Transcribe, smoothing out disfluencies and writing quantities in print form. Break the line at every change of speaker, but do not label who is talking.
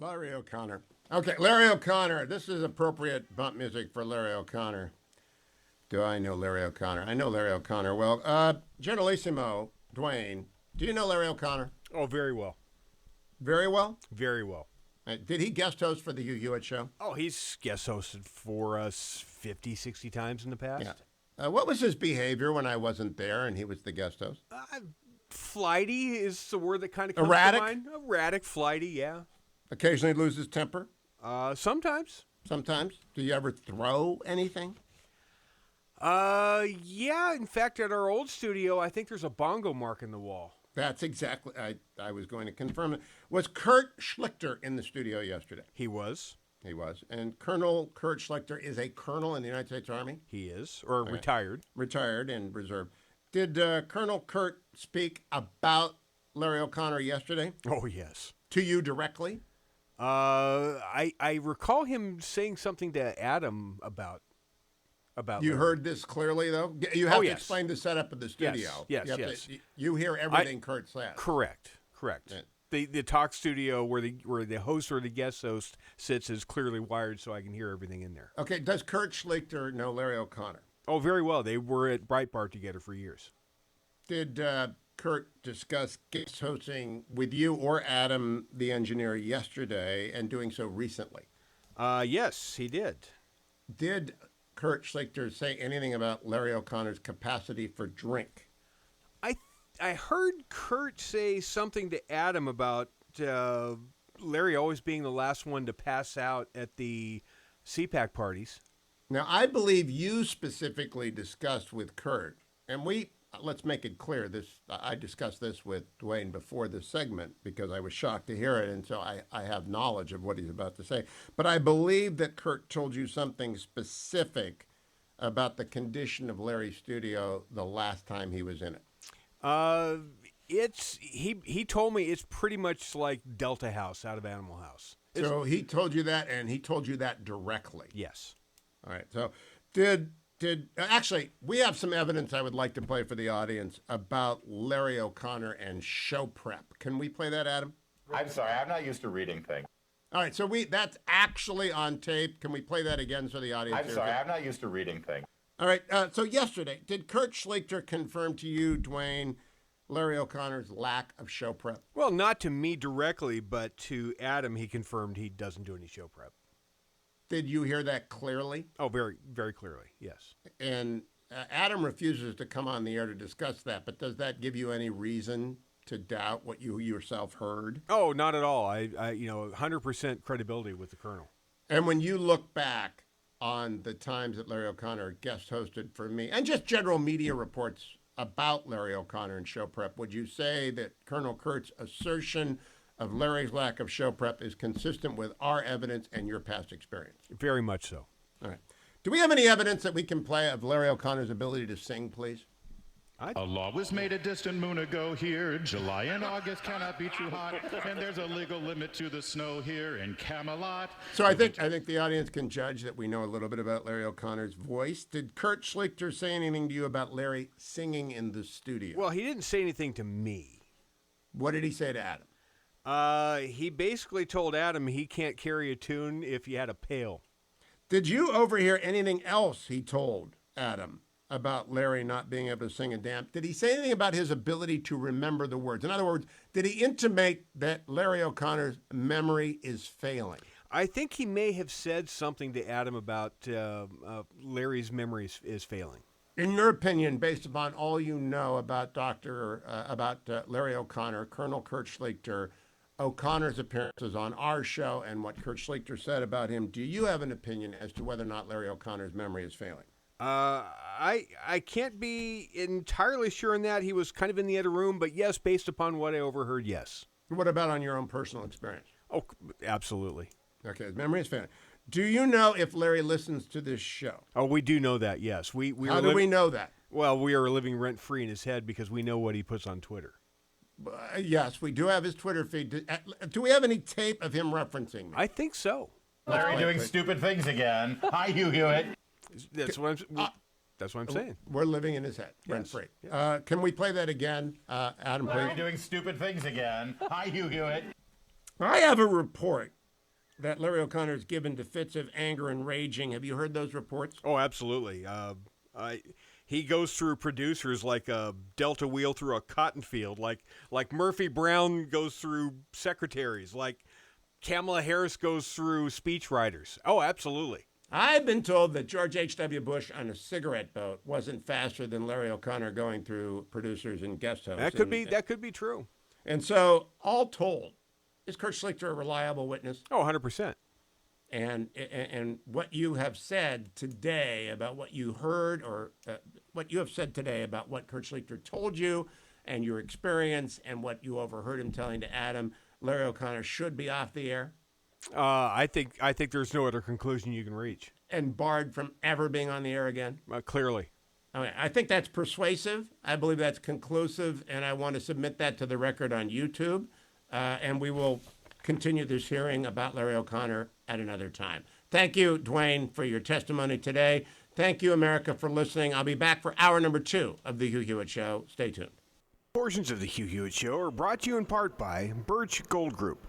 Larry O'Connor. Okay, Larry O'Connor. This is appropriate bump music for Larry O'Connor. Do I know Larry O'Connor? I know Larry O'Connor well. Generalissimo, Dwayne, do you know Larry O'Connor?
Oh, very well.
Very well?
Very well.
Did he guest host for the Hugh Hewitt show?
Oh, he's guest hosted for us 50, 60 times in the past.
Yeah. What was his behavior when I wasn't there and he was the guest host?
Flighty is the word that kind of comes
Erratic?
to mind. Erratic, flighty, yeah.
Occasionally loses temper?
Sometimes.
Sometimes. Do you ever throw anything?
Yeah. In fact, at our old studio, I think there's a bongo mark in the wall.
That's exactly, I was going to confirm it. Was Kurt Schlichter in the studio yesterday?
He was.
He was. And Colonel Kurt Schlichter is a colonel in the United States Army?
He is, or retired.
Retired and reserve. Did Colonel Kurt speak about Larry O'Connor yesterday?
Oh, yes.
To you directly?
I recall him saying something to Adam about
You
Larry.
heard this clearly, though? You have to
yes.
explain the setup of the studio.
Yes.
You hear everything Kurt says.
Correct.
Yeah.
The talk studio where the host or the guest host sits is clearly wired so I can hear everything in there.
Okay, does Kurt Schlichter know Larry O'Connor?
Oh, very well. They were at Breitbart together for years.
Did Kurt discuss guest hosting with you or Adam, the engineer, yesterday and doing so recently?
Yes, he did.
Did Kurt Schlichter say anything about Larry O'Connor's capacity for drink?
I heard Kurt say something to Adam about Larry always being the last one to pass out at the CPAC parties.
Now, I believe you specifically discussed with Kurt, and let's make it clear, I discussed this with Dwayne before this segment because I was shocked to hear it, and so I have knowledge of what he's about to say. But I believe that Kurt told you something specific about the condition of Larry's studio the last time he was in it.
He told me it's pretty much like Delta House out of Animal House.
So he told you that, and he told you that directly.
Yes.
All right. So actually, we have some evidence I would like to play for the audience about Larry O'Connor and show prep. Can we play that, Adam?
I'm sorry, I'm not used to reading things.
All right. So that's actually on tape. Can we play that again so the audience?
I'm sorry, I'm not used to reading things.
All right. So yesterday, did Kurt Schlichter confirm to you, Dwayne, Larry O'Connor's lack of show prep?
Well, not to me directly, but to Adam, he confirmed he doesn't do any show prep.
Did you hear that clearly?
Oh, very, very clearly, yes.
And Adam refuses to come on the air to discuss that, but does that give you any reason to doubt what you yourself heard?
Oh, not at all. I 100% credibility with the Colonel.
And when you look back on the times that Larry O'Connor guest hosted for me, and just general media reports about Larry O'Connor and show prep, would you say that Colonel Kurt's assertion of Larry's lack of show prep is consistent with our evidence and your past experience?
Very much so.
All right. Do we have any evidence that we can play of Larry O'Connor's ability to sing, please?
A law was made a distant moon ago here. July and August cannot be too hot, and there's a legal limit to the snow here in Camelot.
So I think the audience can judge that we know a little bit about Larry O'Connor's voice. Did Kurt Schlichter say anything to you about Larry singing in the studio?
Well, he didn't say anything to me.
What did he say to Adam?
He basically told Adam he can't carry a tune if you had a pail.
Did you overhear anything else he told Adam about Larry not being able to sing and dance? Did he say anything about his ability to remember the words? In other words, did he intimate that Larry O'Connor's memory is failing?
I think he may have said something to Adam about Larry's memory is failing.
In your opinion, based upon all you know about Larry O'Connor, Colonel Kurt Schlichter, O'Connor's appearances on our show, and what Kurt Schlichter said about him, do you have an opinion as to whether or not Larry O'Connor's memory is failing?
I can't be entirely sure in that. He was kind of in the other room, but yes, based upon what I overheard, yes.
What about on your own personal experience?
Oh, absolutely.
Okay, his memory is failing. Do you know if Larry listens to this show?
Oh, we do know that, yes.
How do we know that?
Well, we are living rent-free in his head because we know what he puts on Twitter.
Yes, we do have his Twitter feed. Do we have any tape of him referencing me?
I think so.
Larry doing stupid things again. Hi, Hugh Hewitt.
That's what I'm saying.
We're living in his head, rent-free.
Yes.
Can we play that again, Adam, please?
Larry doing stupid things again. Hi, Hugh Hewitt.
I have a report that Larry O'Connor is given to fits of anger and raging. Have you heard those reports?
Oh, absolutely. He goes through producers like a Delta wheel through a cotton field, like Murphy Brown goes through secretaries, like Kamala Harris goes through speechwriters. Oh, absolutely.
I've been told that George H.W. Bush on a cigarette boat wasn't faster than Larry O'Connor going through producers and guest hosts.
That could be true.
And so, all told, is Kurt Schlichter a reliable witness?
Oh, 100%.
And what you have said today about what you heard, or what you have said today about what Kurt Schlichter told you and your experience and what you overheard him telling to Adam, Larry O'Connor should be off the air
I think there's no other conclusion you can reach.
and barred from ever being on the air again.
Clearly.
I think that's persuasive. I believe that's conclusive, and I want to submit that to the record on YouTube. And we will continue this hearing about Larry O'Connor at another time. Thank you, Dwayne, for your testimony today. Thank you, America, for listening. I'll be back for hour number 2 of The Hugh Hewitt Show. Stay tuned.
Portions of The Hugh Hewitt Show are brought to you in part by Birch Gold Group.